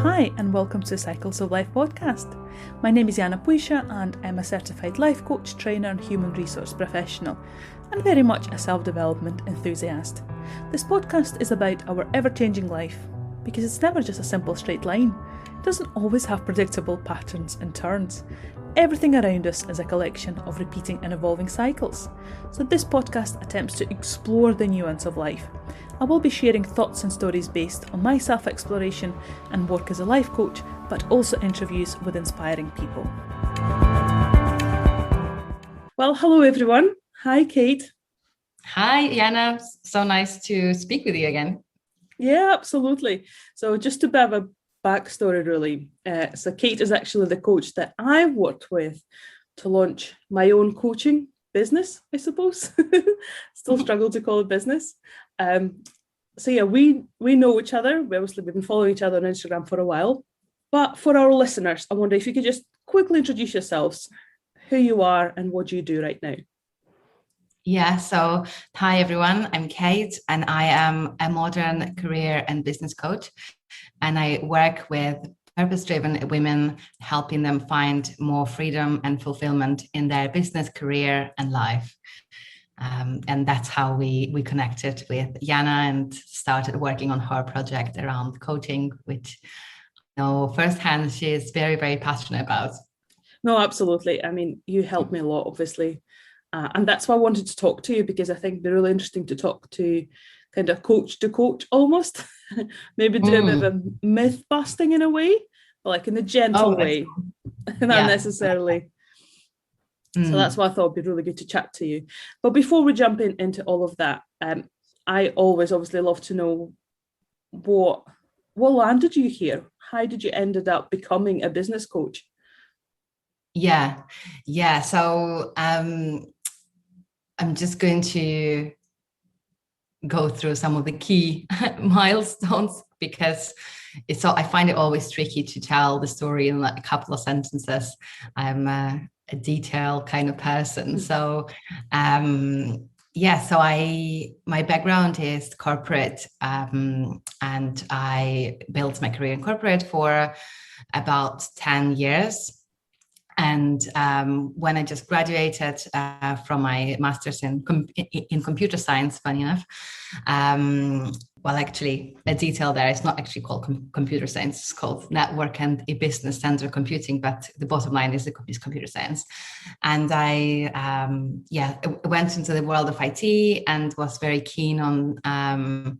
Hi, and welcome to Cycles of Life podcast. My name is Jana Putiienko, and I'm a certified life coach, trainer, and human resource professional, and very much a self-development enthusiast. This podcast is about our ever-changing life, because it's never just a simple straight line. It doesn't always have predictable patterns and turns. Everything around us is a collection of repeating and evolving cycles. So this podcast attempts to explore the nuance of life. I will be sharing thoughts and stories based on my self-exploration and work as a life coach, but also interviews with inspiring people. Well, hello everyone. Hi, Kate. Hi, Jana. So nice to speak with you again. Yeah, absolutely. So just a bit of a backstory, really. So Kate is actually the coach that I've worked with to launch my own coaching business, I suppose. Still struggle to call it business. So yeah, we know each other. We've been following each other on Instagram for a while. But for our listeners, I wonder if you could just quickly introduce yourselves, who you are and what you do right now. Yeah, so hi everyone, I'm Kate and I am a modern career and business coach. And I work with purpose-driven women, helping them find more freedom and fulfillment in their business, career, and life. And that's how we connected with Jana and started working on her project around coaching, which I know firsthand she is very, very passionate about. No, absolutely. I mean, you helped me a lot, obviously. And that's why I wanted to talk to you, because I think it'd be really interesting to talk to kind of coach to coach almost. Maybe do a bit of a myth busting in a way, but like in a gentle way, not necessarily. So that's why I thought it'd be really good to chat to you. But before we jump into all of that, I always obviously love to know what landed you here? How did you ended up becoming a business coach? Yeah. So I'm just going to go through some of the key milestones because I find it always tricky to tell the story in like a couple of sentences. I'm a detail kind of person. So my background is corporate, and I built my career in corporate for about 10 years. And when I just graduated from my master's in computer science, funny enough, actually, a detail there, it's not actually called computer science, it's called network and business center computing, but the bottom line is computer science. And I went into the world of IT and was very keen on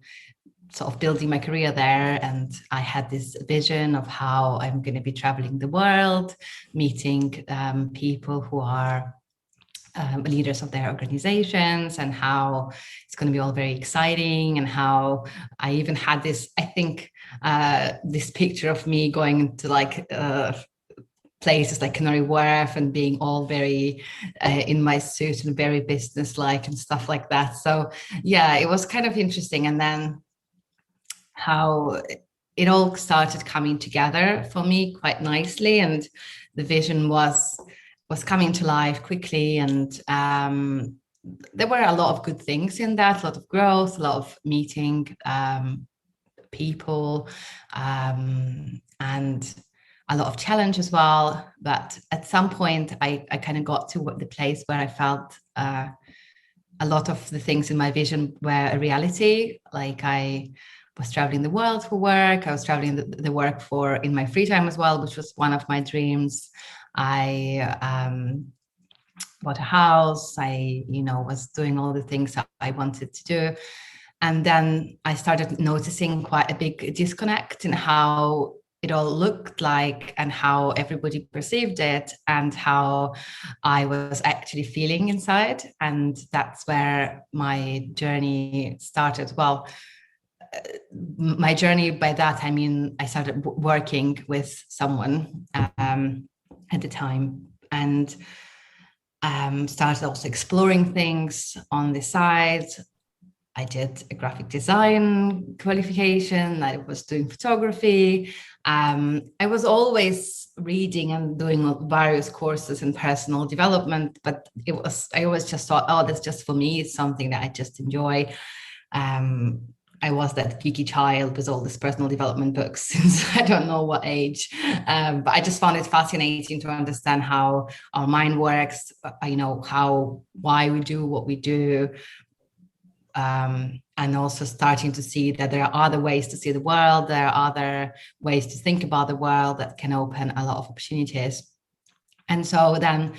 sort of building my career there. And I had this vision of how I'm going to be traveling the world, meeting people who are leaders of their organizations, and how it's going to be all very exciting. And how I even had this, I think, this picture of me going to like places like Canary Wharf and being all very in my suit and very business-like and stuff like that. So yeah, it was kind of interesting. And then how it all started coming together for me quite nicely, and the vision was coming to life quickly, and there were a lot of good things in that, a lot of growth, a lot of meeting people, and a lot of challenge as well. But at some point I kind of got to the place where I felt a lot of the things in my vision were a reality. Like I was traveling the world for work. I was traveling the work for in my free time as well, which was one of my dreams. I bought a house. I, was doing all the things I wanted to do. And then I started noticing quite a big disconnect in how it all looked like and how everybody perceived it and how I was actually feeling inside. And that's where my journey started. Well, my journey, by that I mean I started working with someone at the time, and started also exploring things on the side. I did a graphic design qualification. I was doing photography. I was always reading and doing various courses in personal development, but I always just thought, oh, that's just for me. It's something that I just enjoy. I was that geeky child with all these personal development books since I don't know what age. But I just found it fascinating to understand how our mind works, why we do what we do. And also starting to see that there are other ways to see the world. There are other ways to think about the world that can open a lot of opportunities. And so then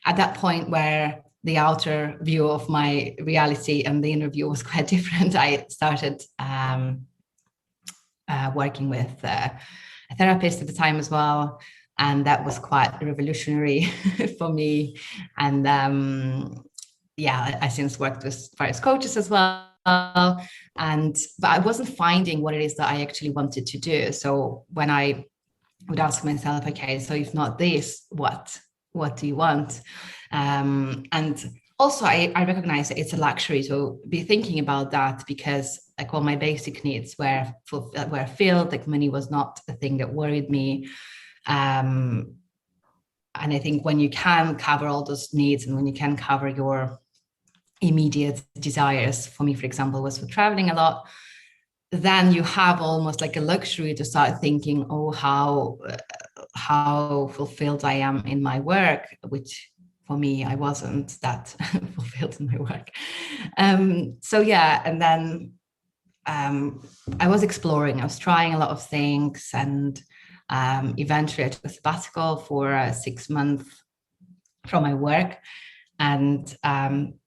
at that point where the outer view of my reality and the inner view was quite different, I started working with a therapist at the time as well. And that was quite revolutionary for me. And I since worked with various coaches as well. But I wasn't finding what it is that I actually wanted to do. So when I would ask myself, okay, so if not this, what do you want? And also I recognize that it's a luxury to be thinking about that, because like all my basic needs were filled. Like money was not a thing that worried me. And I think when you can cover all those needs, and when you can cover your immediate desires, for me, for example, was for traveling a lot, then you have almost like a luxury to start thinking, oh, how fulfilled I am in my work, which for me, I wasn't that fulfilled in my work. And then I was exploring, I was trying a lot of things, and eventually I took a sabbatical for 6 months from my work. And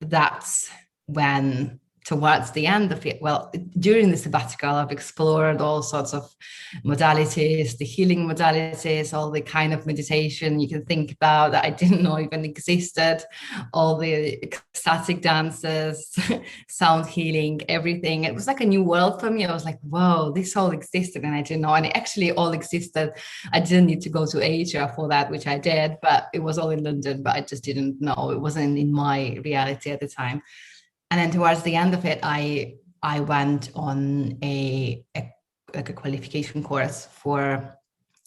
that's when, towards the end of it, well, during the sabbatical, I've explored all sorts of modalities, the healing modalities, all the kind of meditation you can think about that I didn't know even existed, all the ecstatic dances, sound healing, everything. It was like a new world for me. I was like, whoa, this all existed, and I didn't know. And it actually all existed. I didn't need to go to Asia for that, which I did, but it was all in London, but I just didn't know. It wasn't in my reality at the time. And then towards the end of it, I went on a qualification course for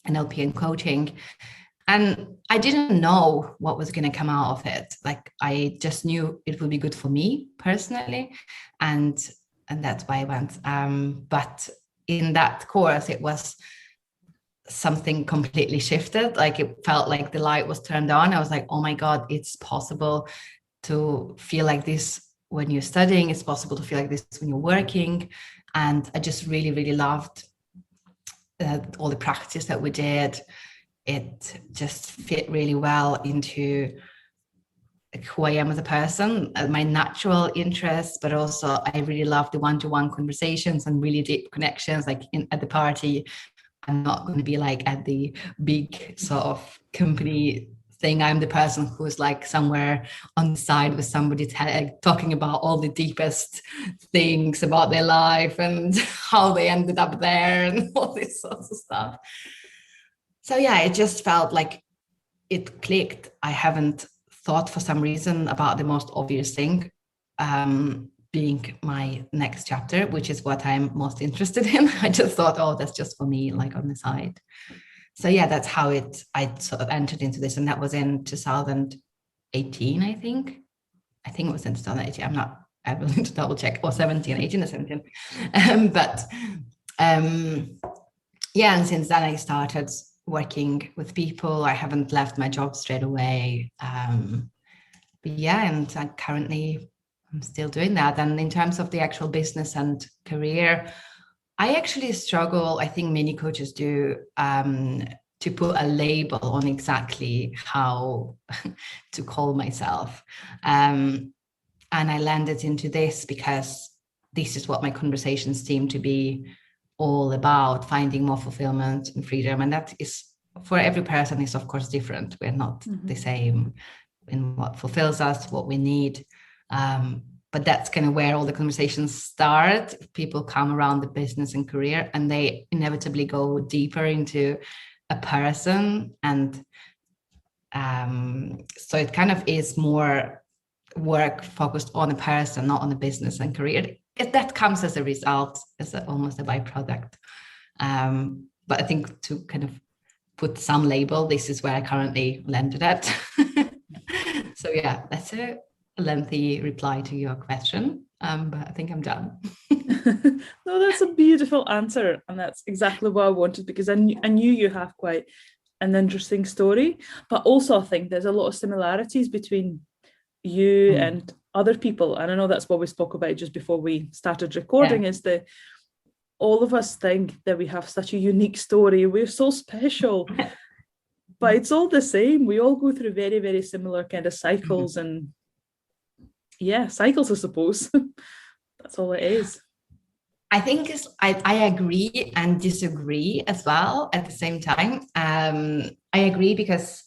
NLP and coaching. And I didn't know what was going to come out of it. Like, I just knew it would be good for me personally. And that's why I went. But in that course, it was something completely shifted. Like, it felt like the light was turned on. I was like, oh my God, it's possible to feel like this when you're studying. It's possible to feel like this when you're working. And I just really, really loved all the practice that we did. It just fit really well into who I am as a person, my natural interests, but also I really love the one-to-one conversations and really deep connections. Like at the party, I'm not going to be like at the big sort of company thing. I'm the person who's like somewhere on the side with somebody talking about all the deepest things about their life and how they ended up there and all this sorts of stuff. So yeah, it just felt like it clicked. I haven't thought for some reason about the most obvious thing being my next chapter, which is what I'm most interested in. I just thought, oh, that's just for me, like on the side. So yeah, that's how I sort of entered into this. And that was in 2018, I think. I think it was in 2018. I'm not able to double check, or 18 or 17. Yeah, and since then I started working with people. I haven't left my job straight away. But yeah, and I'm still doing that. And in terms of the actual business and career, I actually struggle, I think many coaches do, to put a label on exactly how to call myself. And I landed into this because this is what my conversations seem to be all about, finding more fulfillment and freedom. And that is, for every person, is of course different. We're not the same in what fulfills us, what we need. But that's kind of where all the conversations start. People come around the business and career, and they inevitably go deeper into a person. And so it kind of is more work focused on a person, not on the business and career. That comes as a result, as almost a byproduct. But I think to kind of put some label, this is where I currently landed at. So yeah, that's a lengthy reply to your question. But I think I'm done. No, that's a beautiful answer, and that's exactly what I wanted, because I knew you have quite an interesting story, but also I think there's a lot of similarities between you and other people. And I know that's what we spoke about just before we started recording, is that all of us think that we have such a unique story. We're so special, but it's all the same. We all go through very, very similar kind of cycles, and cycles, I suppose. That's all it is. I think I agree and disagree as well at the same time. I agree because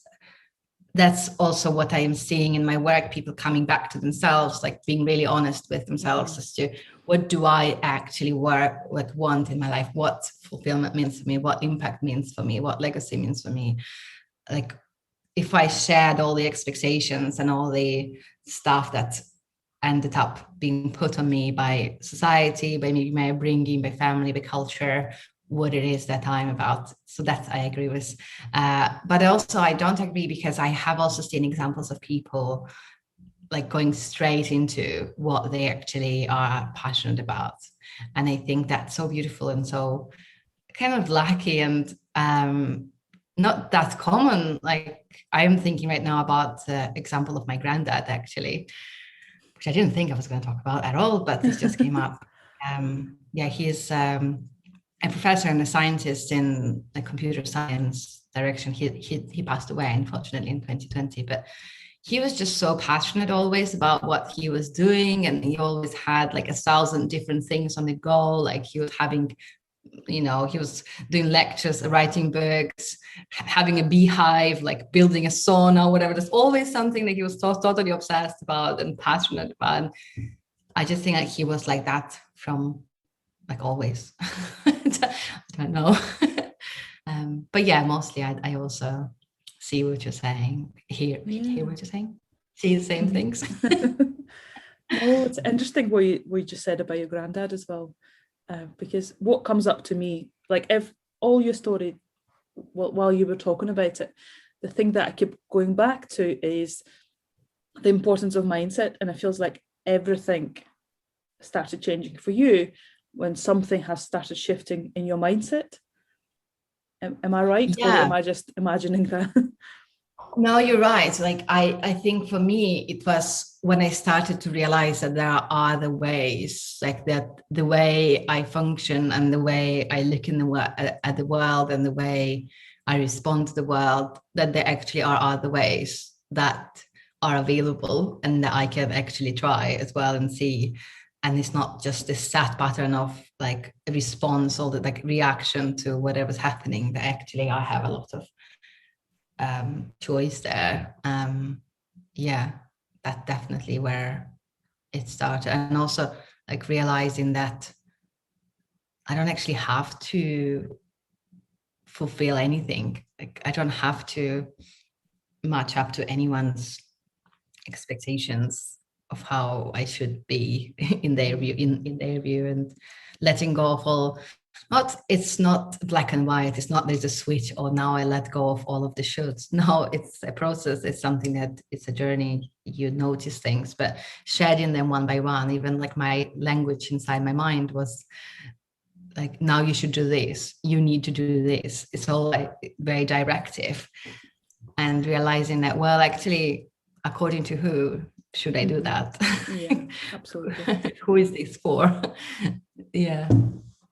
that's also what I am seeing in my work, people coming back to themselves, like being really honest with themselves as to what do I actually want in my life, what fulfillment means for me, what impact means for me, what legacy means for me. Like if I shared all the expectations and all the stuff that ended up being put on me by society, by maybe my upbringing, by family, by culture, what it is that I'm about. So that I agree with. But also I don't agree, because I have also seen examples of people like going straight into what they actually are passionate about. And I think that's so beautiful and so kind of lucky and not that common. Like I'm thinking right now about the example of my granddad, actually, which I didn't think I was going to talk about at all, but this just came up. He is a professor and a scientist in the computer science direction. He passed away, unfortunately, in 2020, but he was just so passionate always about what he was doing, and he always had like 1,000 different things on the go. Like he was having, he was doing lectures, writing books, having a beehive, like building a sauna, whatever. There's always something that he was totally obsessed about and passionate about. And I just think like he was like that from like always. I don't know. But yeah, mostly I also see what you're saying, hear what you're saying, see the same things. No, it's interesting what you just said about your granddad as well. Because what comes up to me, like if all your story, while you were talking about it, the thing that I keep going back to is the importance of mindset. And it feels like everything started changing for you when something has started shifting in your mindset. Am I right? Or am I just imagining that? No, you're right. Like I think for me, it was when I started to realize that there are other ways, like that the way I function and the way I look in at the world and the way I respond to the world, that there actually are other ways that are available and that I can actually try as well and see. And it's not just this set pattern of like a response or the like reaction to whatever's happening, that actually I have a lot of choice there. That's definitely where it started. And also like realizing that I don't actually have to fulfill anything. Like I don't have to match up to anyone's expectations of how I should be in their view, in their view, and letting go of all. It's not black and white. It's not there's a switch or now I let go of all of the shoulds. No, it's a process. It's something that it's a journey. You notice things, but shedding them one by one. Even like my language inside my mind was like, now you should do this. You need to do this. It's all like very directive, and realizing that, well, actually, according to who should I do that? Yeah, absolutely. Who is this for? Yeah.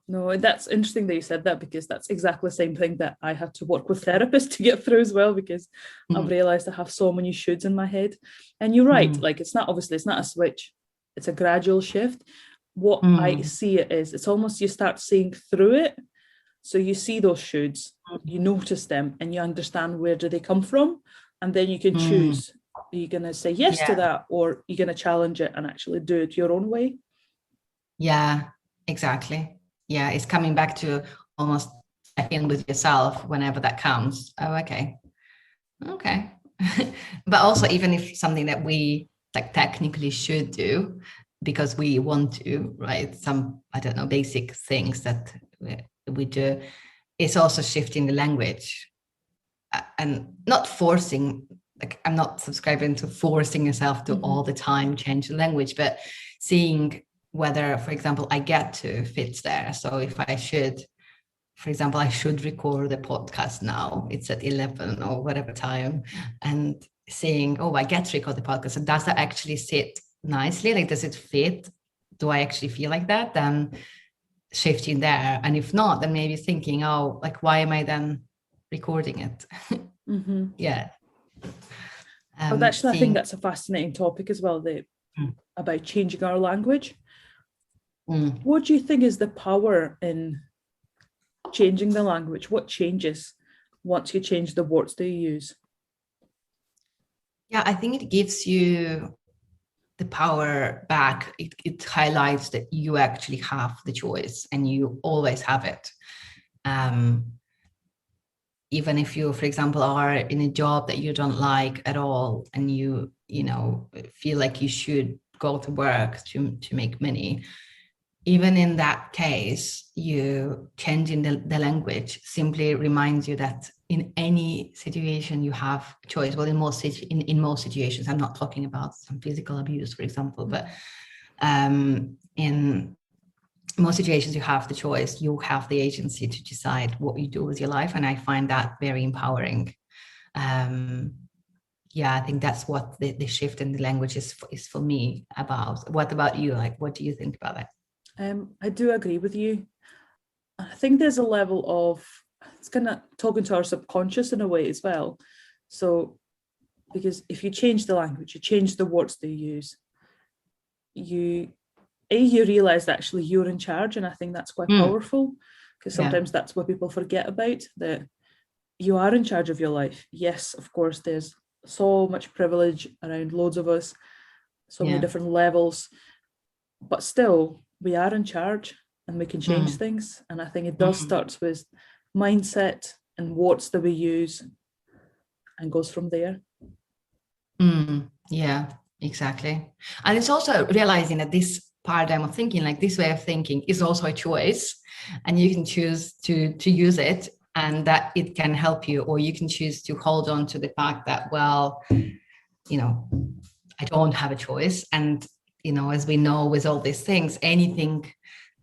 No, that's interesting that you said that, because that's exactly the same thing that I had to work with therapists to get through as well, because I've realized I have so many shoulds in my head. And you're right, like it's not a switch, it's a gradual shift. What I see it is, it's almost you start seeing through it. So you see those shoulds, you notice them, and you understand where do they come from, and then you can choose. Are you going to say yes to that, or you're going to challenge it and actually do it your own way? Yeah, exactly. Yeah, it's coming back to almost check in with yourself whenever that comes. Oh, okay. But also, even if something that we like technically should do because we want to, right? Some, I don't know, basic things that we do, it's also shifting the language and not forcing. Like I'm not subscribing to forcing yourself to all the time change the language, but seeing whether, for example, I get to fit there. So if I should, for example, I should record the podcast now, it's at 11 or whatever time, and saying, oh, I get to record the podcast. So does that actually sit nicely? Like, does it fit? Do I actually feel like that? Then shifting there. And if not, then maybe thinking, oh, like, why am I then recording it? Mm-hmm. Yeah. But actually, I think that's a fascinating topic as well, about changing our language. What do you think is the power in changing the language? What changes once you change the words that you use? Yeah, I think it gives you the power back. It highlights that you actually have the choice and you always have it. Even if you, for example, are in a job that you don't like at all, and you feel like you should go to work to make money, even in that case, you changing the language simply reminds you that in any situation you have choice. Well, in most situations, I'm not talking about some physical abuse, for example, but in most situations you have the choice. You have the agency to decide what you do with your life, and I find that very empowering. Yeah, I think that's what the shift in the language is for me about. What about you? Like, what do you think about that? I do agree with you. I think there's a level of, it's kind of talking to our subconscious in a way as well. So, because if you change the language, you change the words they use, you realize that actually you're in charge. And I think that's quite powerful, because sometimes that's what people forget about, that you are in charge of your life. Yes, of course, there's so much privilege around loads of us, so many different levels, but still, we are in charge and we can change things. And I think it does start with mindset and words that we use and goes from there. Yeah, exactly. And it's also realizing that this paradigm of thinking, like this way of thinking, is also a choice, and you can choose to use it, and that it can help you, or you can choose to hold on to the fact that, well, I don't have a choice. And as we know, with all these things, anything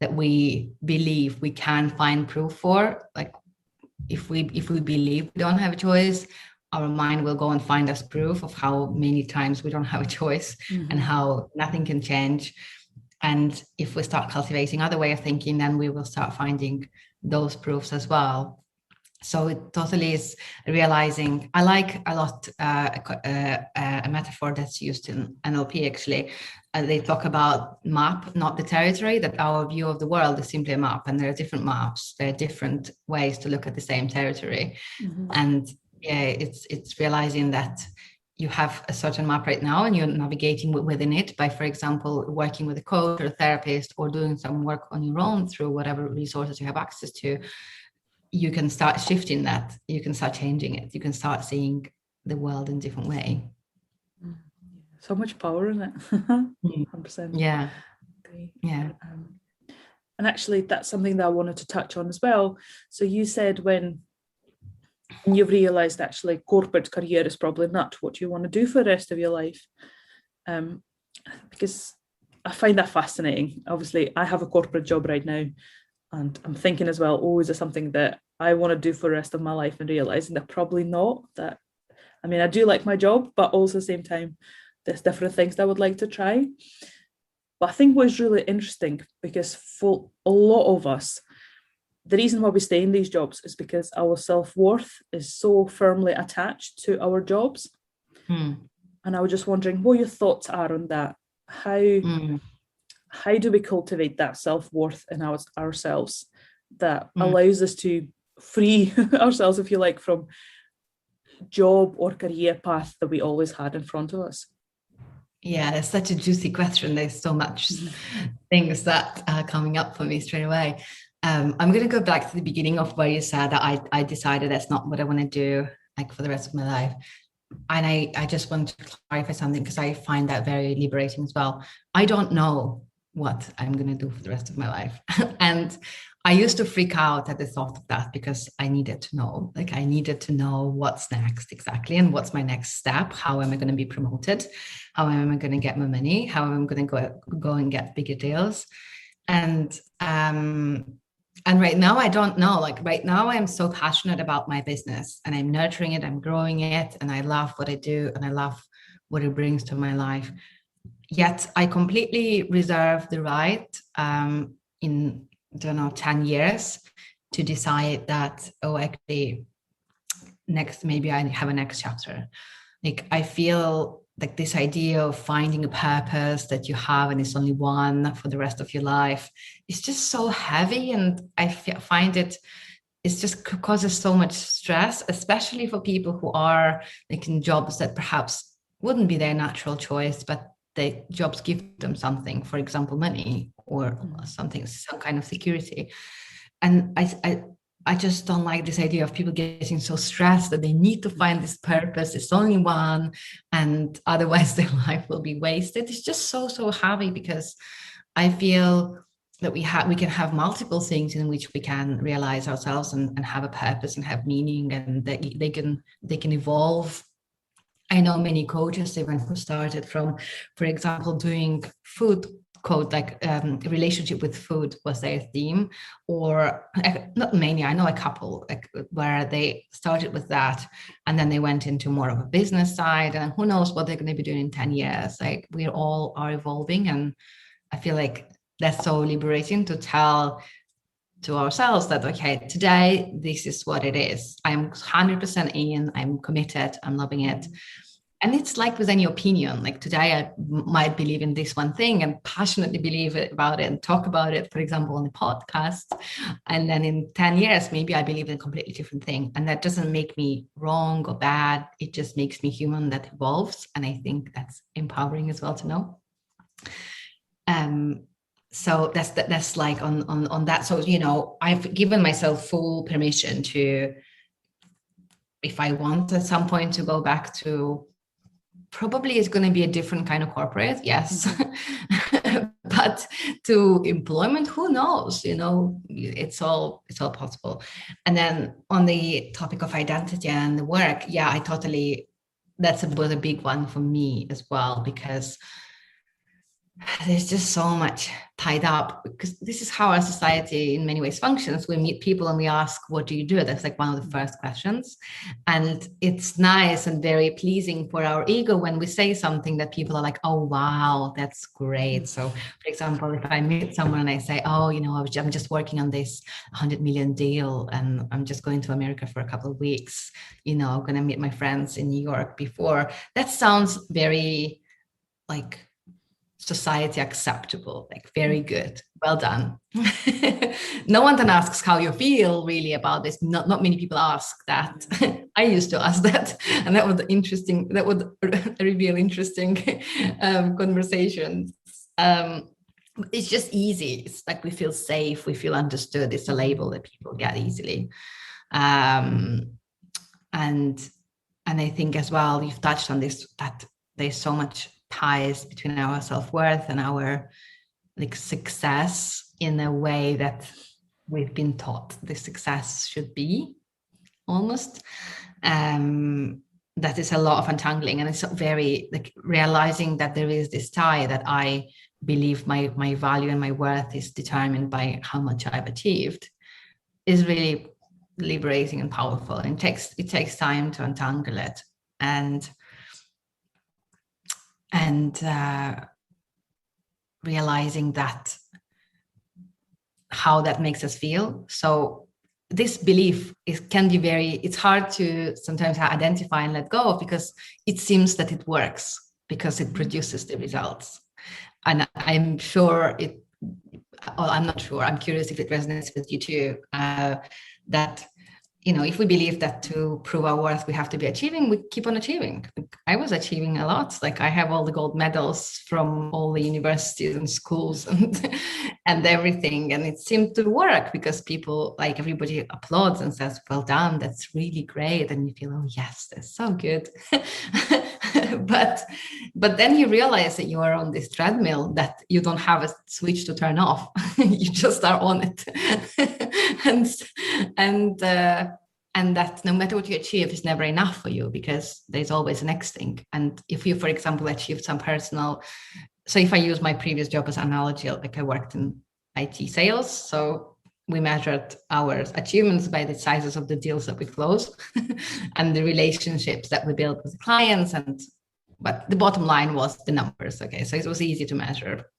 that we believe we can find proof for, like if we believe we don't have a choice, our mind will go and find us proof of how many times we don't have a choice and how nothing can change. And if we start cultivating other way of thinking, then we will start finding those proofs as well. So it totally is realizing. I like a lot a metaphor that's used in NLP, actually. They talk about map, not the territory, that our view of the world is simply a map, and there are different maps. There are different ways to look at the same territory. And it's realizing that you have a certain map right now and you're navigating within it by, for example, working with a coach or a therapist, or doing some work on your own through whatever resources you have access to. You can start shifting that. You can start changing it. You can start seeing the world in a different way. So much power in it. 100%. Yeah. Agree. Yeah. And actually, that's something that I wanted to touch on as well. So you said when you've realized actually corporate career is probably not what you want to do for the rest of your life, because I find that fascinating. Obviously, I have a corporate job right now, and I'm thinking as well, is it something that I want to do for the rest of my life? And realizing that probably not. That, I mean, I do like my job, but also at the same time, there's different things that I would like to try. But I think what's really interesting, because for a lot of us, the reason why we stay in these jobs is because our self-worth is so firmly attached to our jobs. And I was just wondering what your thoughts are on that. How do we cultivate that self-worth in ourselves that allows us to free ourselves, if you like, from job or career path that we always had in front of us? Yeah, that's such a juicy question. There's so much things that are coming up for me straight away. I'm going to go back to the beginning of where you said that I decided that's not what I want to do, like, for the rest of my life. And I just want to clarify something, because I find that very liberating as well. I don't know what I'm going to do for the rest of my life. And I used to freak out at the thought of that because I needed to know, like I needed to know what's next exactly and what's my next step. How am I going to be promoted? How am I going to get my money? How am I going to go and get bigger deals? And right now I don't know. Like right now I am so passionate about my business and I'm nurturing it, I'm growing it, and I love what I do and I love what it brings to my life. Yet I completely reserve the right in, I don't know, 10 years to decide that, oh, actually, maybe I have a next chapter. Like I feel like this idea of finding a purpose that you have and it's only one for the rest of your life is just so heavy. And I find it's just causes so much stress, especially for people who are like in jobs that perhaps wouldn't be their natural choice, but the jobs give them something, for example, money or something, some kind of security. And I just don't like this idea of people getting so stressed that they need to find this purpose. It's only one, and otherwise their life will be wasted. It's just so heavy, because I feel that we can have multiple things in which we can realize ourselves and have a purpose and have meaning, and that they can evolve. I know many coaches even who started from, for example, doing food code, like relationship with food was their theme, or not many, I know a couple like, where they started with that and then they went into more of a business side, and who knows what they're going to be doing in 10 years. Like we all are evolving, and I feel like that's so liberating to tell to ourselves that, okay, today this is what it is. I'm 100% in, I'm committed, I'm loving it. And it's like with any opinion, like today I might believe in this one thing and passionately believe about it and talk about it, for example, on the podcast. And then in 10 years, maybe I believe in a completely different thing. And that doesn't make me wrong or bad. It just makes me human that evolves. And I think that's empowering as well to know. So that's like on that. So, you know, I've given myself full permission to, if I want at some point to go back to, probably it's going to be a different kind of corporate, yes. But to employment, who knows? You know, it's all possible. And then on the topic of identity and the work, yeah, was a big one for me as well, because there's just so much tied up, because this is how our society in many ways functions. We meet people and we ask, what do you do? That's like one of the first questions. And it's nice and very pleasing for our ego when we say something that people are like, oh, wow, that's great. So for example, if I meet someone and I say, oh, you know, I'm just working on this 100 million deal and I'm just going to America for a couple of weeks, you know, I'm going to meet my friends in New York before. That sounds very like society acceptable, like very good, well done. No one then asks how you feel really about this. Not many people ask that. I used to ask that, and that was interesting. That would reveal interesting conversations. It's just easy. It's like we feel safe, we feel understood. It's a label that people get easily. And I think as well, you've touched on this, that there's so much ties between our self-worth and our like success in a way that we've been taught the success should be, almost. That is a lot of untangling, and it's very like realizing that there is this tie that I believe my value and my worth is determined by how much I've achieved, is really liberating and powerful. And it takes time to untangle it, and realizing that how that makes us feel. So this belief can be it's hard to sometimes identify and let go of, because it seems that it works because it produces the results. And I'm sure I'm not sure, I'm curious if it resonates with you too, that if we believe that to prove our worth, we have to be achieving, we keep on achieving. I was achieving a lot. Like I have all the gold medals from all the universities and schools and everything. And it seemed to work because people, like everybody applauds and says, well done, that's really great. And you feel, oh yes, that's so good. But then you realize that you are on this treadmill that you don't have a switch to turn off. You just are on it. and that no matter what you achieve is never enough for you, because there's always the next thing. And if you, for example, achieve some personal, so if I use my previous job as an analogy, like I worked in IT sales, so we measured our achievements by the sizes of the deals that we close and the relationships that we built with clients. But the bottom line was the numbers. Okay, so it was easy to measure.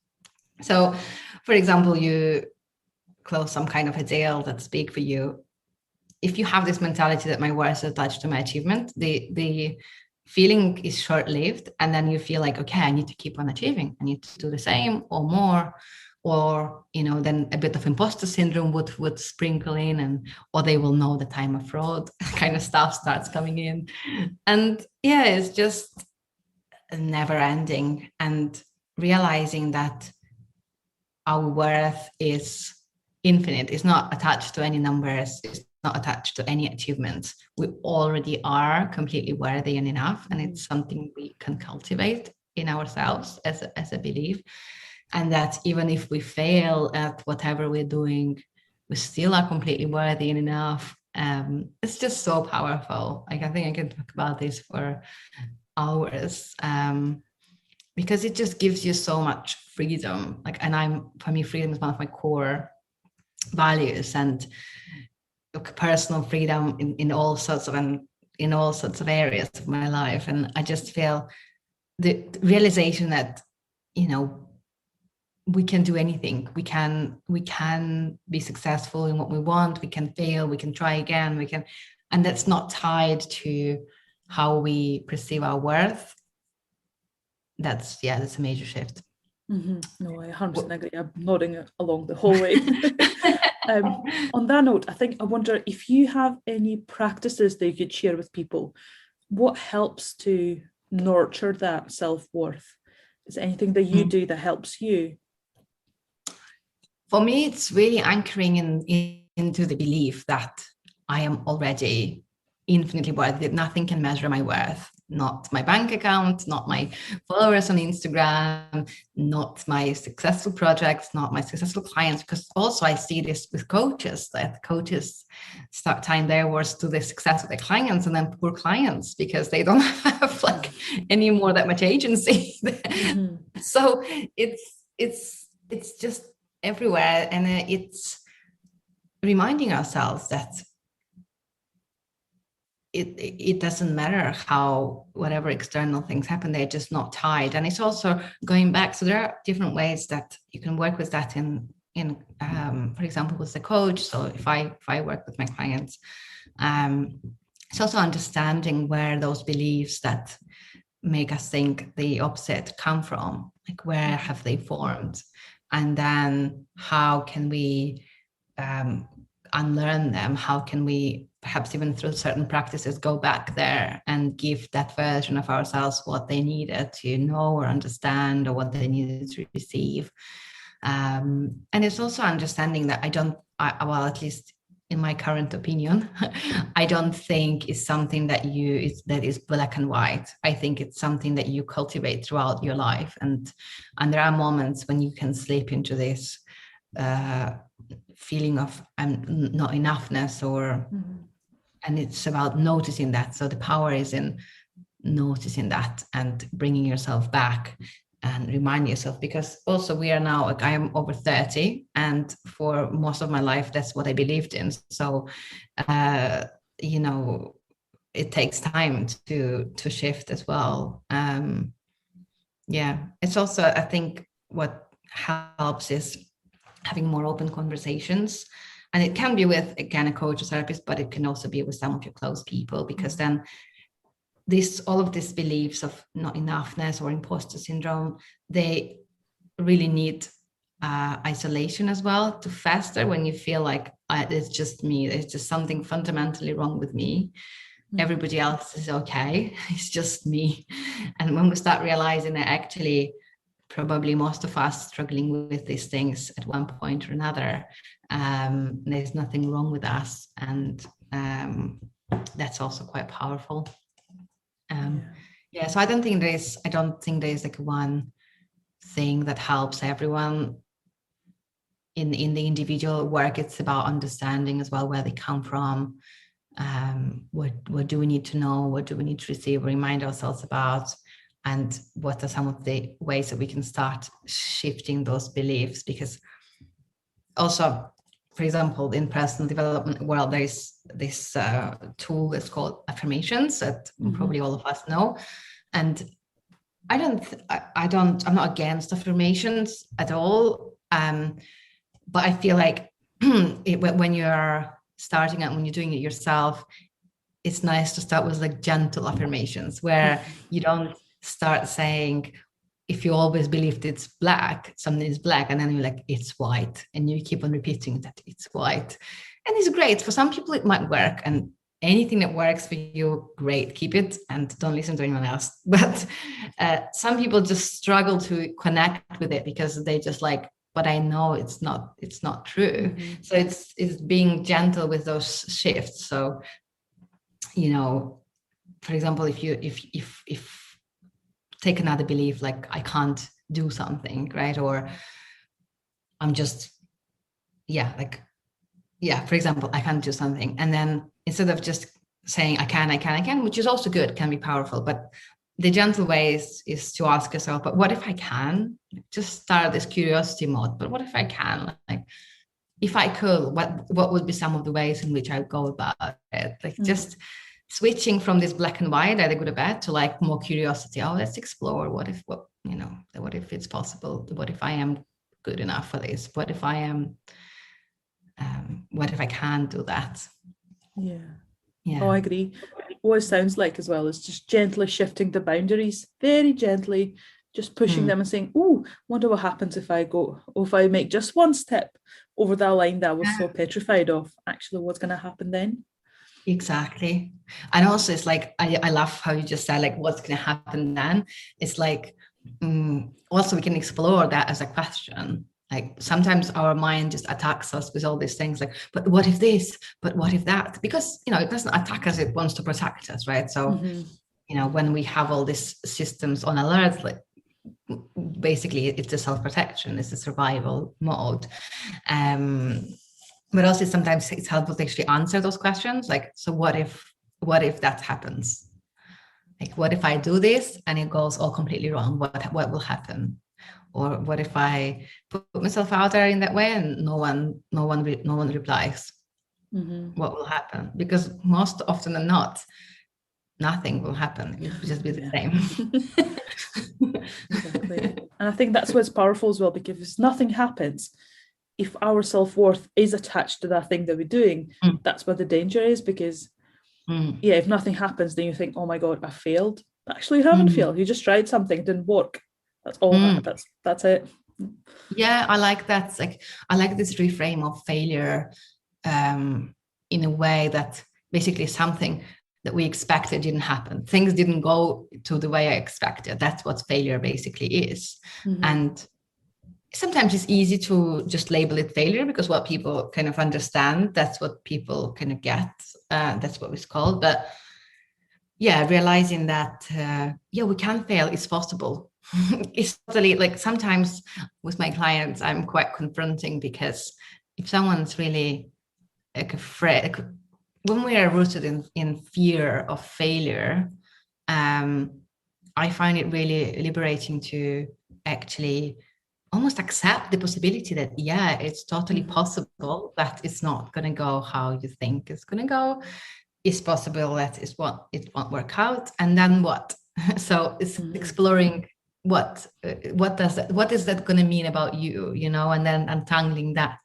So, for example, you close some kind of a deal that's big for you. If you have this mentality that my worth is attached to my achievement, the feeling is short-lived, and then you feel like, okay, I need to keep on achieving. I need to do the same or more, or then a bit of imposter syndrome would sprinkle in, or they will know that I'm a fraud kind of stuff starts coming in, and yeah, it's just never ending. And realizing that our worth is infinite, it's not attached to any numbers, it's not attached to any achievements. We already are completely worthy and enough, and it's something we can cultivate in ourselves as a belief. And that even if we fail at whatever we're doing, we still are completely worthy and enough. It's just so powerful. Like, I think I can talk about this for hours, because it just gives you so much freedom. Like, and for me, freedom is one of my core values, and personal freedom in all sorts of areas of my life. And I just feel the realization that we can do anything. We can be successful in what we want. We can fail. We can try again. And that's not tied to how we perceive our worth. That's a major shift. Mm-hmm. No, I 100% agree. I'm nodding along the whole way. On that note, I wonder if you have any practices that you could share with people. What helps to nurture that self-worth? Is there anything that you do that helps you? For me, it's really anchoring into the belief that I am already infinitely worthy, that nothing can measure my worth. Not my bank account, not my followers on Instagram, not my successful projects, not my successful clients. Because also I see this with coaches, that coaches start tying their worth to the success of their clients, and then poor clients because they don't have like any more that much agency. Mm-hmm. So it's just everywhere, and it's reminding ourselves that it doesn't matter how whatever external things happen, they're just not tied. And it's also going back, so there are different ways that you can work with that in for example with the coach. So if I work with my clients, it's also understanding where those beliefs that make us think the opposite come from, like where have they formed, and then how can we unlearn them? How can we perhaps even through certain practices go back there and give that version of ourselves what they needed to know or understand, or what they needed to receive? And it's also understanding that well, at least in my current opinion, I don't think it's something that is black and white. I think it's something that you cultivate throughout your life, and there are moments when you can slip into this feeling of not enoughness, or and it's about noticing that. So the power is in noticing that and bringing yourself back and remind yourself, because also we are now, like, I am over 30, and for most of my life that's what I believed in. So it takes time to shift as well. It's also, I think what helps is having more open conversations, and it can be with, again, a coach or therapist, but it can also be with some of your close people, because then all of these beliefs of not enoughness or imposter syndrome, they really need isolation as well to fester when you feel like it's just me, there's just something fundamentally wrong with me. Everybody else is okay. It's just me. And when we start realizing that actually probably most of us struggling with these things at one point or another, there's nothing wrong with us. And that's also quite powerful. So I don't think there's like one thing that helps everyone in the individual work. It's about understanding as well where they come from. What do we need to know? What do we need to receive, remind ourselves about? And what are some of the ways that we can start shifting those beliefs? Because also, for example, in personal development world, there is this tool that's called Affirmations that probably all of us know. And I'm not against affirmations at all. But I feel like when you're starting out, when you're doing it yourself, it's nice to start with like gentle affirmations where you don't start saying, if you always believed it's black, something is black, and then you're like, it's white, and you keep on repeating that it's white. And it's great. For some people, it might work, and anything that works for you, great, keep it and don't listen to anyone else. But some people just struggle to connect with it because they just like, but I know it's not true. So it's being gentle with those shifts. So, for example, if take another belief, like I can't do something, right? Or I'm just, for example, I can't do something. And then instead of just saying I can, which is also good, can be powerful. But the gentle way is to ask yourself, but what if I can? Just start this curiosity mode. But what if I can? Like, if I could, what would be some of the ways in which I would go about it? Like just switching from this black and white, either good or bad, to like more curiosity. Oh, let's explore. What if it's possible? What if I am good enough for this? What if I can do that? Yeah. Oh, I agree. What it sounds like as well is just gently shifting the boundaries, very gently, just pushing them and saying, oh, wonder what happens if I make just one step over that line that I was so petrified of. Actually, what's going to happen then? Exactly. And also it's like, I love how you just said, like, what's going to happen then? It's like, also we can explore that as a question. Like sometimes our mind just attacks us with all these things like, but what if this, but what if that? Because, it doesn't attack us, it wants to protect us, right? So, when we have all these systems on alert, like basically it's a self-protection, it's a survival mode. But also sometimes it's helpful to actually answer those questions. Like, so what if that happens? Like, what if I do this and it goes all completely wrong? What will happen? Or what if I put myself out there in that way and no one replies? What will happen? Because most often than not, nothing will happen. It will just be the same. Exactly. And I think that's what's powerful as well, because if nothing happens, if our self-worth is attached to that thing that we're doing, that's where the danger is. Because if nothing happens, then you think, oh my God, I failed. Actually, you haven't failed. You just tried something, it didn't work. That's all. That's it. Yeah, I like that. Like, I like this reframe of failure in a way that basically something that we expected didn't happen. Things didn't go to the way I expected. That's what failure basically is. And sometimes it's easy to just label it failure because what people kind of understand, that's what people kind of get. That's what it's called. But yeah, realizing that, we can fail, it's possible. It's totally like sometimes with my clients, I'm quite confronting because if someone's really like afraid, when we are rooted in fear of failure, I find it really liberating to actually almost accept the possibility that, it's totally possible that it's not going to go how you think it's going to go. It's possible that it won't work out. And then what? So it's exploring what is that going to mean about you, and then untangling that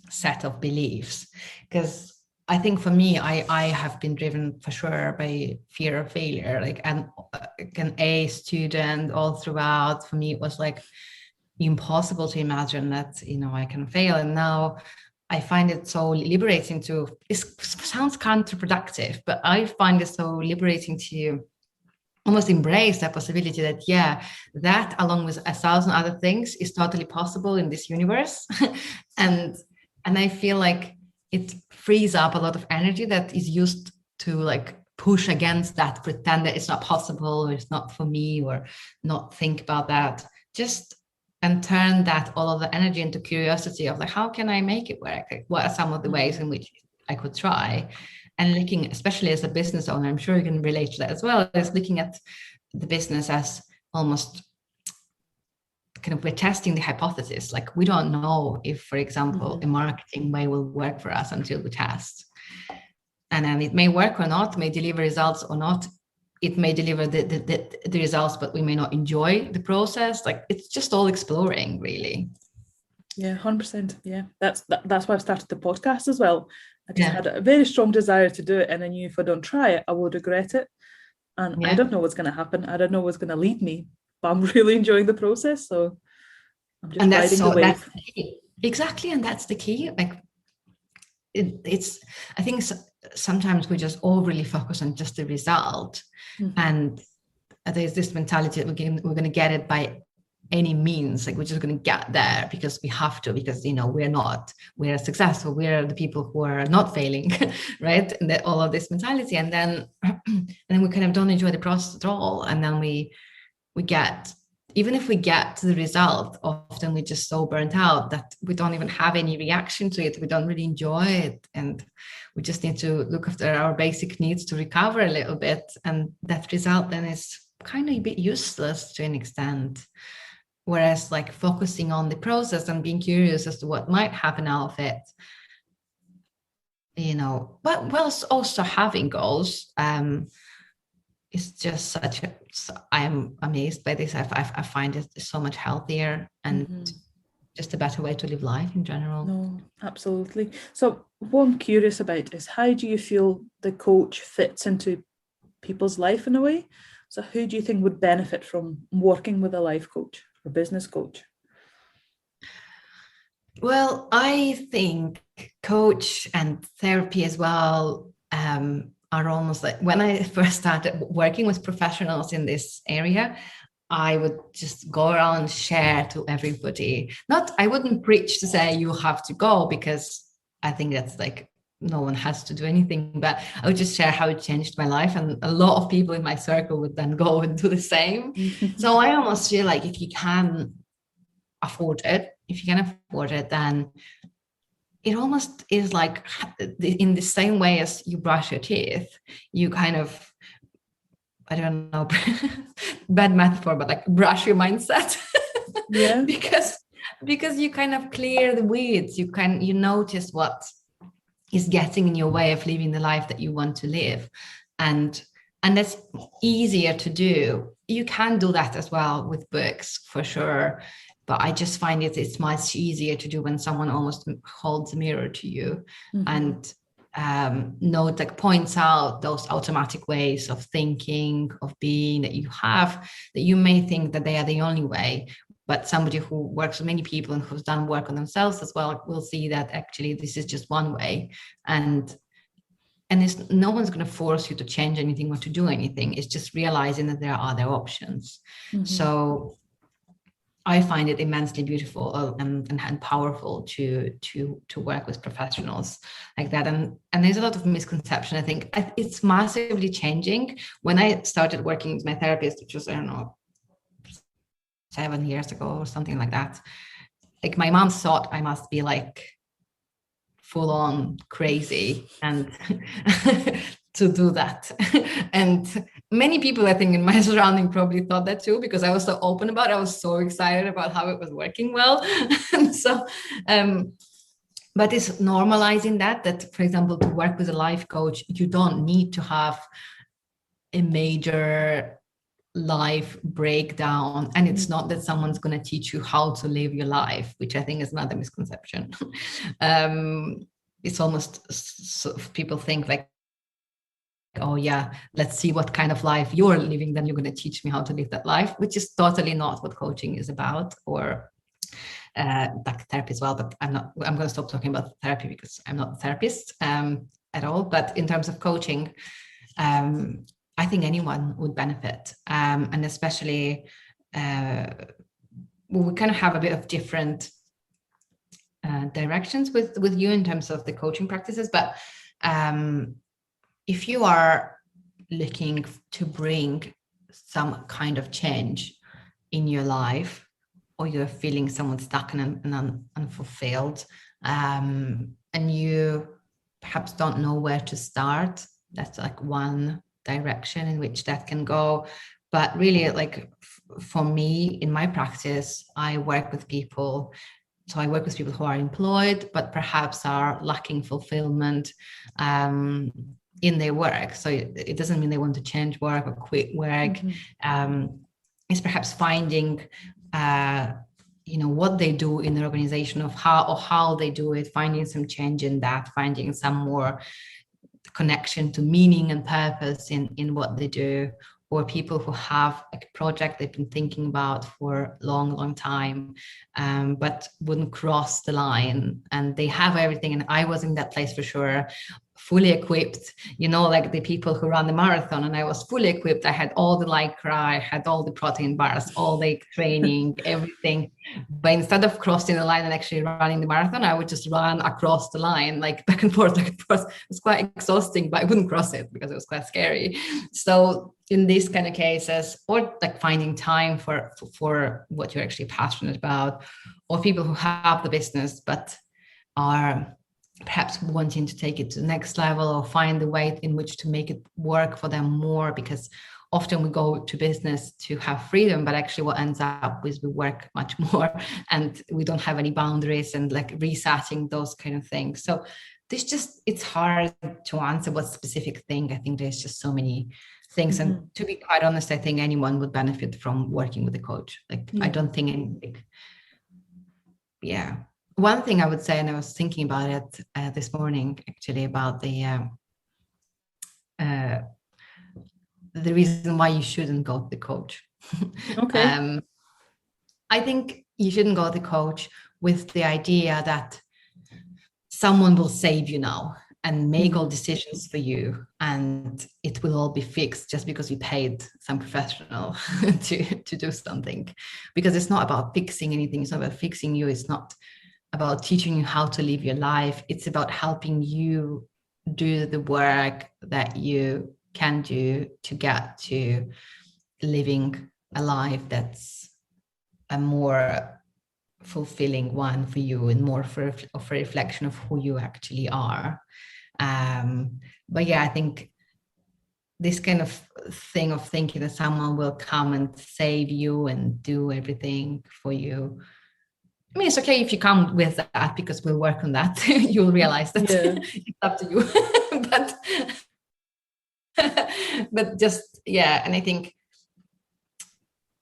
set of beliefs. Because I think for me, I have been driven for sure by fear of failure. Like, and an A student all throughout, for me, it was like impossible to imagine that, I can fail. And now I find it so liberating it sounds counterproductive, but I find it so liberating to almost embrace that possibility that, that along with 1,000 other things is totally possible in this universe. and I feel like it frees up a lot of energy that is used to like push against that, pretend that it's not possible, or it's not for me, or not think about that, and turn all of the energy into curiosity of like, how can I make it work? Like, what are some of the ways in which I could try? And looking, especially as a business owner, I'm sure you can relate to that as well, is looking at the business as almost kind of, we're testing the hypothesis. Like, we don't know if, for example, a marketing way will work for us until we test. And then it may work or not, may deliver results or not. It may deliver the results, but we may not enjoy the process. Like, it's just all exploring, really. Yeah, 100%. Yeah, that's why I started the podcast as well. I just had a very strong desire to do it, and I knew if I don't try it, I will regret it. And I don't know what's going to happen. I don't know what's going to lead me, but I'm really enjoying the process. So I'm just riding the wave. That's the key. Exactly, and that's the key. Like, it's. I think sometimes we just overly focus on just the result, and there's this mentality that we're going to get it by any means. Like, we're just going to get there because we have to, because we're successful, we're the people who are not failing, right? And all of this mentality, and then we kind of don't enjoy the process at all. And then we get, even if we get to the result, often we're just so burnt out that we don't even have any reaction to it. We don't really enjoy it, and we just need to look after our basic needs to recover a little bit. And that result then is kind of a bit useless to an extent. Whereas, like, focusing on the process and being curious as to what might happen out of it, but whilst also having goals, it's just I'm amazed by this. I find it so much healthier and just a better way to live life in general. No, absolutely. So what I'm curious about is, how do you feel the coach fits into people's life in a way? So who do you think would benefit from working with a life coach or business coach? Well, I think coach and therapy as well are almost like, when I first started working with professionals in this area, I would just go around and share to everybody. I wouldn't preach to say you have to go, because I think that's like, no one has to do anything, but I would just share how it changed my life. And a lot of people in my circle would then go and do the same. So I almost feel like if you can afford it, then it almost is like, in the same way as you brush your teeth, you kind of, I don't know, bad metaphor, but like brush your mindset. Yeah. because you kind of clear the weeds. You notice what is getting in your way of living the life that you want to live. And that's easier to do. You can do that as well with books, for sure. But I just find it's much easier to do when someone almost holds a mirror to you and points out those automatic ways of thinking, of being that you have, that you may think that they are the only way. But somebody who works with many people and who's done work on themselves as well will see that actually this is just one way. And no one's going to force you to change anything or to do anything. It's just realizing that there are other options. So I find it immensely beautiful and powerful to work with professionals like that. And there's a lot of misconception. I think it's massively changing. When I started working with my therapist, which was, I don't know, 7 years ago or something like that, like, my mom thought I must be like full on crazy and to do that. And many people, I think, in my surrounding probably thought that too, because I was so open about it. I was so excited about how it was working well. And so, but it's normalizing that, for example, to work with a life coach, you don't need to have a major life breakdown, and it's not that someone's going to teach you how to live your life, which I think is another misconception. It's almost sort of, people think like, oh yeah, let's see what kind of life you're living, then you're going to teach me how to live that life, which is totally not what coaching is about, or like therapy as well, but I'm going to stop talking about therapy because I'm not a therapist at all. But in terms of coaching, I think anyone would benefit, and especially we kind of have a bit of different directions with you in terms of the coaching practices. But if you are looking to bring some kind of change in your life, or you're feeling somewhat stuck and unfulfilled, and you perhaps don't know where to start, that's like one direction in which that can go. But really, like for me, in my practice, I work with people. So I work with people who are employed, but perhaps are lacking fulfillment in their work. So it doesn't mean they want to change work or quit work. It's perhaps finding, what they do in the organization, of how they do it, finding some change in that, finding some more connection to meaning and purpose in what they do. Or people who have a project they've been thinking about for a long time, but wouldn't cross the line, and they have everything. And I was in that place for sure, fully equipped, like the people who run the marathon, and I was fully equipped. I had all the Lycra, I had all the protein bars, all the training, everything. But instead of crossing the line and actually running the marathon, I would just run across the line, like back and forth. It was quite exhausting, but I wouldn't cross it because it was quite scary. So in these kind of cases, or like finding time for what you're actually passionate about, or people who have the business but are perhaps wanting to take it to the next level, or find the way in which to make it work for them more, because often we go to business to have freedom, but actually what ends up is we work much more and we don't have any boundaries, and like resetting those kind of things. So it's hard to answer what specific thing. I think there's just so many things. And to be quite honest, I think anyone would benefit from working with a coach. I don't think one thing I would say, and I was thinking about it this morning actually, about the reason why you shouldn't go to the coach. Okay. I think you shouldn't go to the coach with the idea that someone will save you now and make all decisions for you, and it will all be fixed just because you paid some professional to do something. Because it's not about fixing anything. It's not about fixing you. It's not about teaching you how to live your life. It's about helping you do the work that you can do to get to living a life that's a more fulfilling one for you, and more of a reflection of who you actually are. But yeah, I think this kind of thing of thinking that someone will come and save you and do everything for you, I mean, it's okay if you come with that, because we'll work on that. You'll realize that it's up to you. but just, and I think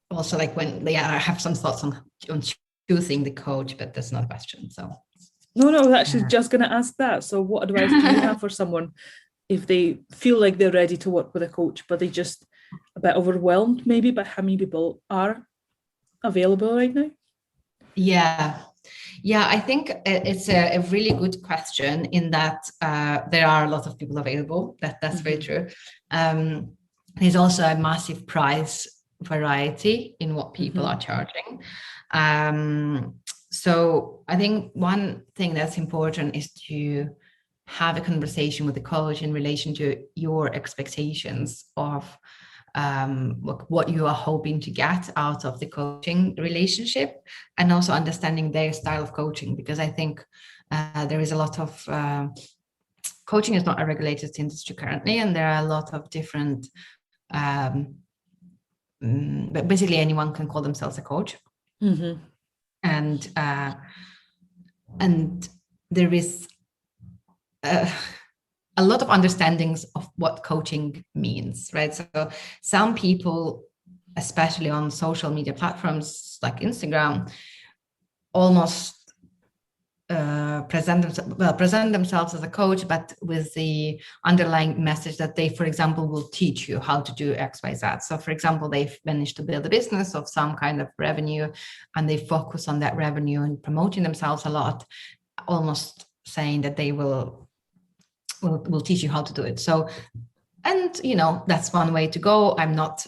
also, like, when I have some thoughts on choosing the coach, but that's not a question. So no, I was actually just going to ask that. So what advice do you have for someone if they feel like they're ready to work with a coach, but they just a bit overwhelmed maybe by how many people are available right now? Yeah, I think it's a really good question, in that there are a lot of people available. That's very true. There's also a massive price variety in what people are charging. So I think one thing that's important is to have a conversation with the coach in relation to your expectations of what you are hoping to get out of the coaching relationship, and also understanding their style of coaching. Because I think there is a lot of coaching is not a regulated industry currently, and there are a lot of different but basically anyone can call themselves a coach. And there is a lot of understandings of what coaching means, right? So some people, especially on social media platforms like Instagram, almost present themselves as a coach, but with the underlying message that they, for example, will teach you how to do X, Y, Z. So, for example, they've managed to build a business of some kind of revenue, and they focus on that revenue and promoting themselves a lot, almost saying that they will teach you how to do it. So, and that's one way to go. I'm not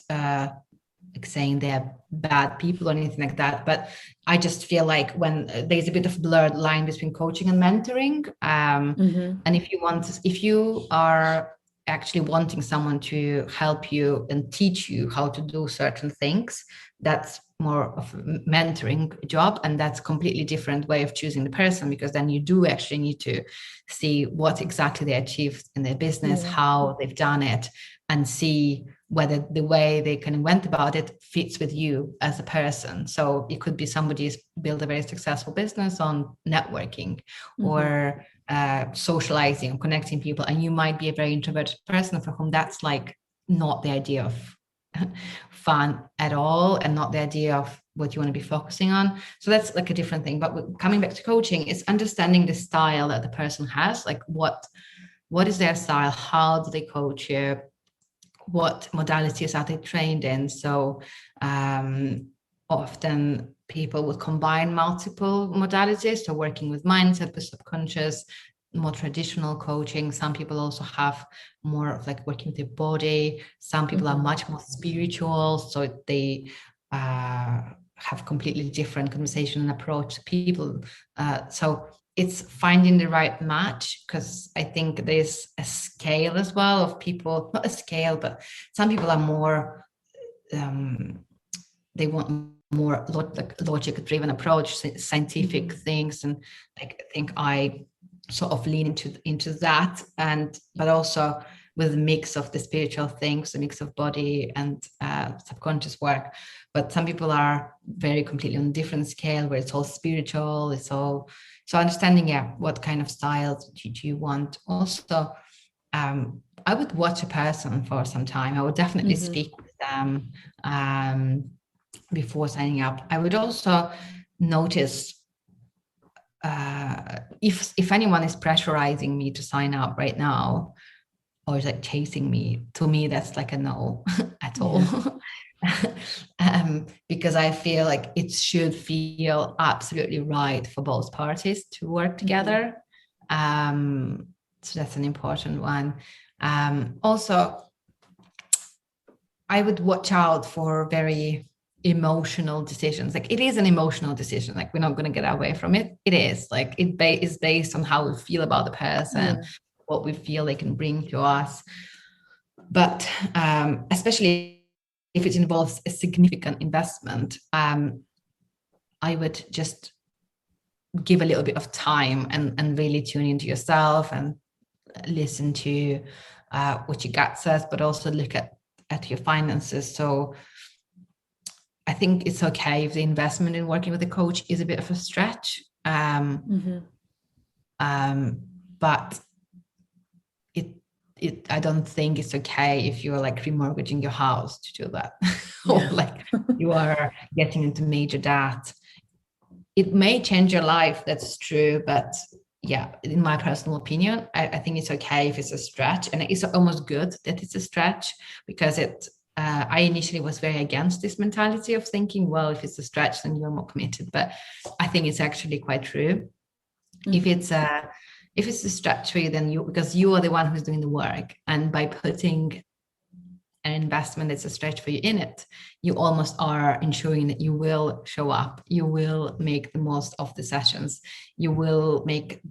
saying they're bad people or anything like that, but I just feel like when there's a bit of blurred line between coaching and mentoring, and if you are actually wanting someone to help you and teach you how to do certain things, that's more of a mentoring job, and that's completely different way of choosing the person, because then you do actually need to see what exactly they achieved in their business, how they've done it, and see whether the way they kind of went about it fits with you as a person. So it could be somebody's built a very successful business on networking or socializing and connecting people, and you might be a very introverted person for whom that's like not the idea of fun at all, and not the idea of what you want to be focusing on. So that's like a different thing. But coming back to coaching, it's understanding the style that the person has, like what is their style, how do they coach you, what modalities are they trained in. So often people would combine multiple modalities, so working with mindset, with subconscious, more traditional coaching. Some people also have more of like working with their body. Some people are much more spiritual, so they have completely different conversation and approach to people. So it's finding the right match, because I think there's a scale as well of people, not a scale, but some people are more, they want more logic driven approach, scientific things. And like, I think I sort of lean into that, but also with a mix of the spiritual things, a mix of body and subconscious work. But some people are very completely on a different scale, where it's all spiritual, it's all, so understanding, what kind of styles do you want. Also, I would watch a person for some time. I would definitely speak with them before signing up. I would also notice if anyone is pressurizing me to sign up right now, or is like chasing me. To me, that's like a no at all. Because I feel like it should feel absolutely right for both parties to work together. So that's an important one. Also, I would watch out for very emotional decisions. Like, it is an emotional decision. Like, we're not going to get away from it. It is like, it is based on how we feel about the person, what we feel they can bring to us. But especially if it involves a significant investment, I would just give a little bit of time and really tune into yourself and listen to what your gut says, but also look at your finances. So I think it's okay if the investment in working with a coach is a bit of a stretch. But I don't think it's okay if you're like remortgaging your house to do that, or like you are getting into major debt. It may change your life, that's true, but in my personal opinion, I think it's okay if it's a stretch, and it's almost good that it's a stretch, because I initially was very against this mentality of thinking, well, if it's a stretch, then you're more committed. But I think it's actually quite true. If it's a stretch for you, then because you are the one who's doing the work, and by putting an investment that's a stretch for you in it, you almost are ensuring that you will show up, you will make the most of the sessions, you will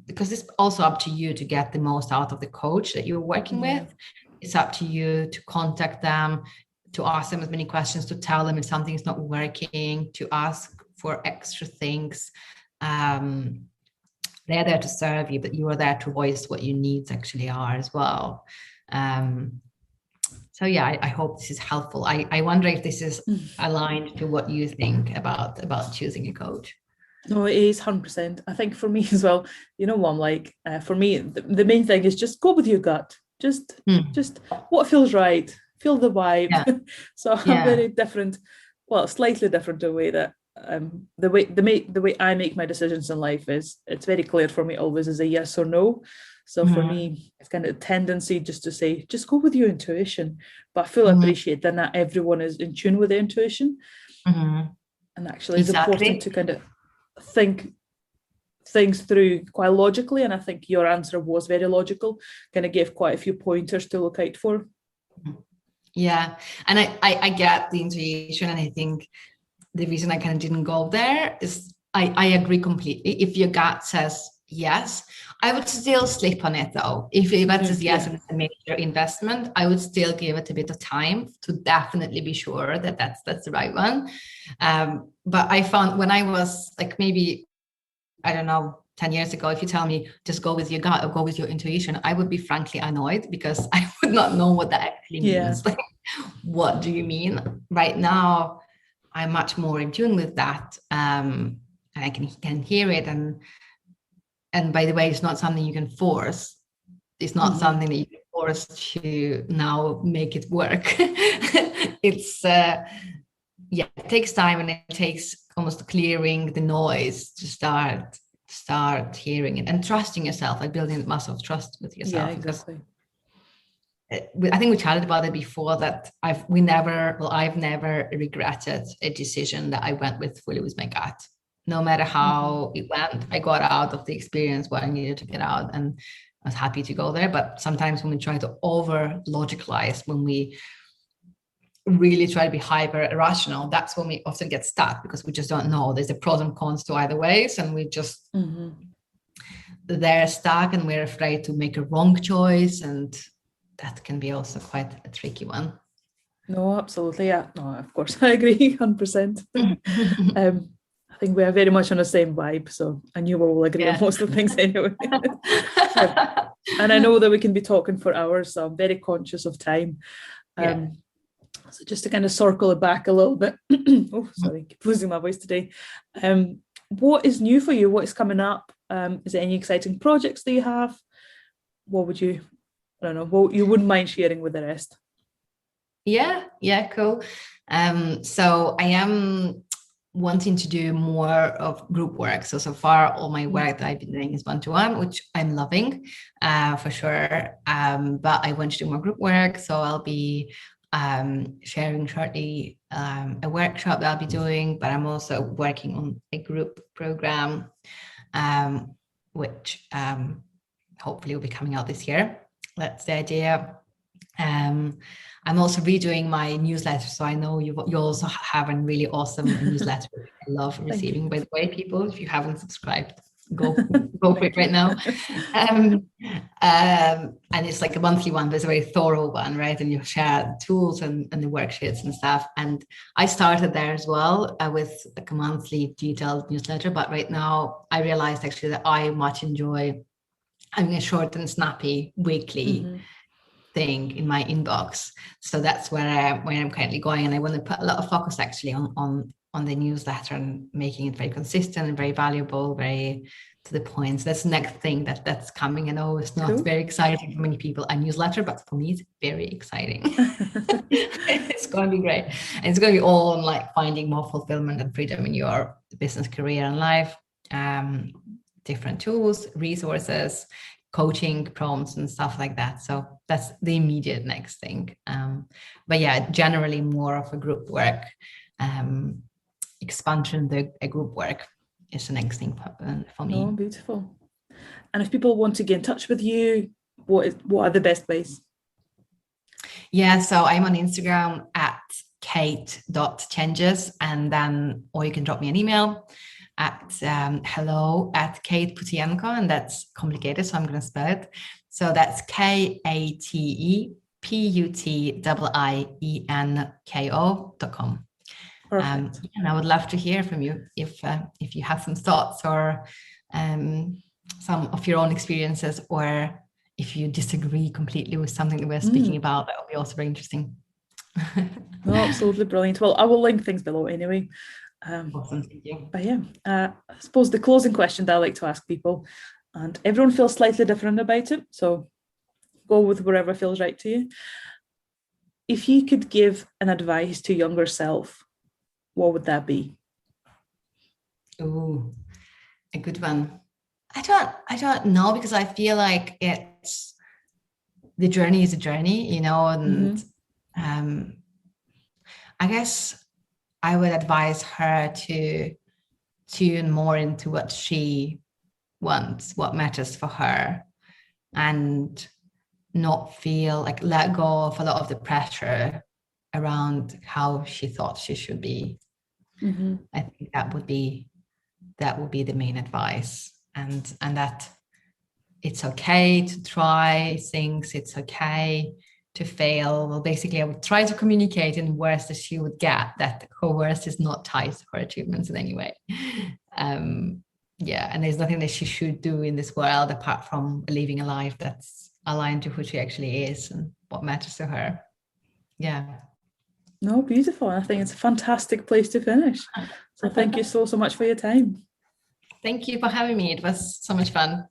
because it's also up to you to get the most out of the coach that you're working with. It's up to you to contact them, to ask them as many questions, to tell them if something is not working, to ask for extra things. They're there to serve you, but you are there to voice what your needs actually are as well. So I hope this is helpful. I wonder if this is aligned to what you think about choosing a coach. No, it is 100%. I think for me as well, what I'm like, for me, the main thing is just go with your gut. Just what feels right, feel the vibe. So I'm very different, well, slightly different in a way that the way I make my decisions in life is, it's very clear for me always is a yes or no. So for me, it's kind of a tendency just to say, just go with your intuition. But I fully appreciate that not everyone is in tune with their intuition. And actually it's important to kind of think things through quite logically. And I think your answer was very logical, kind of gave quite a few pointers to look out for. Yeah. And I get the intuition, and I think the reason I kind of didn't go there is I agree completely. If your gut says yes, I would still sleep on it though. If your gut says yes and it's a major investment, I would still give it a bit of time to definitely be sure that that's the right one. But I found when I was like, maybe, I don't know, 10 years ago, if you tell me just go with your gut or go with your intuition, I would be frankly annoyed, because I would not know what that actually means. Like, what do you mean? Right now, I'm much more in tune with that, and I can hear it. And by the way, it's not something you can force. It's not something that you can force to now make it work. It's it takes time, and it takes almost clearing the noise to start hearing it and trusting yourself, like building muscle of trust with yourself. Yeah, exactly. I think we chatted about it before, that I've never regretted a decision that I went with fully with my gut. No matter how it went, I got out of the experience what I needed to get out, and I was happy to go there. But sometimes when we try to over logicalize, when we really try to be hyper irrational, that's when we often get stuck, because we just don't know. There's a pros and cons to either ways, and we just they're stuck, and we're afraid to make a wrong choice, and that can be also quite a tricky one. No, absolutely. Yeah, no, of course, I agree 100%. I think we are very much on the same vibe, so I knew we will agree on most of the things anyway. And I know that we can be talking for hours, so I'm very conscious of time. So just to kind of circle it back a little bit. Oh, sorry, keep losing my voice today. What is new for you? What is coming up? Is there any exciting projects that you have? What would you, I don't know, what you wouldn't mind sharing with the rest? Yeah, cool. So I am wanting to do more of group work. So far, all my work that I've been doing is one-to-one, which I'm loving, for sure. But I want to do more group work. So I'll be sharing shortly a workshop that I'll be doing, but I'm also working on a group program, which hopefully will be coming out this year. That's the idea. I'm also redoing my newsletter, so I know you also have a really awesome newsletter. I love receiving, by the way, people. If you haven't subscribed, go for it right now. And it's like a monthly one, but it's a very thorough one, right? And you share tools and the worksheets and stuff. And I started there as well with like a monthly detailed newsletter. But right now, I realized actually that I much enjoy having a short and snappy weekly thing in my inbox. So that's where I'm currently going, and I want to put a lot of focus actually on the newsletter and making it very consistent and very valuable, very to the point. So that's the next thing that's coming. I know it's not very exciting for many people, a newsletter, but for me it's very exciting. It's going to be great, and it's going to be all on like finding more fulfillment and freedom in your business, career, and life. Different tools, resources, coaching prompts and stuff like that. So that's the immediate next thing. But yeah, generally more of a group work, expansion, a group work is the next thing for me. Oh, beautiful. And if people want to get in touch with you, what are the best ways? Yeah, so I'm on Instagram at kate.changes, and then, or you can drop me an email at hello@Kate Putiienko, and that's complicated, so I'm going to spell it. So that's KatePutiienko.com. And I would love to hear from you if you have some thoughts or some of your own experiences, or if you disagree completely with something that we're speaking about. That would be also very interesting. No, absolutely brilliant. Well, I will link things below anyway. Awesome, thank you. But yeah, I suppose the closing question that I like to ask people, and everyone feels slightly different about it, so go with whatever feels right to you. If you could give an advice to younger self, what would that be? Ooh, a good one. I don't know, because I feel like the journey is a journey, and I guess I would advise her to tune more into what she wants, what matters for her, and not feel like let go of a lot of the pressure around how she thought she should be. I think that would be the main advice, and that it's okay to try things, it's okay to fail. Well, basically I would try to communicate in words that she would get, that her worth is not tied to her achievements in any way. And there's nothing that she should do in this world apart from living a life that's aligned to who she actually is and what matters to her. No, beautiful. I think it's a fantastic place to finish. So thank you so much for your time. Thank you for having me. It was so much fun.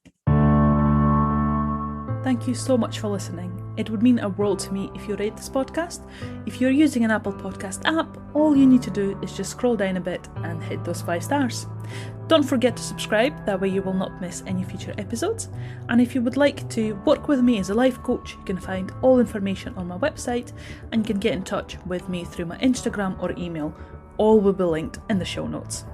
Thank you so much for listening. It would mean a world to me if you rate this podcast. If you're using an Apple Podcast app, all you need to do is just scroll down a bit and hit those 5 stars. Don't forget to subscribe, that way you will not miss any future episodes. And if you would like to work with me as a life coach, you can find all information on my website, and you can get in touch with me through my Instagram or email. All will be linked in the show notes.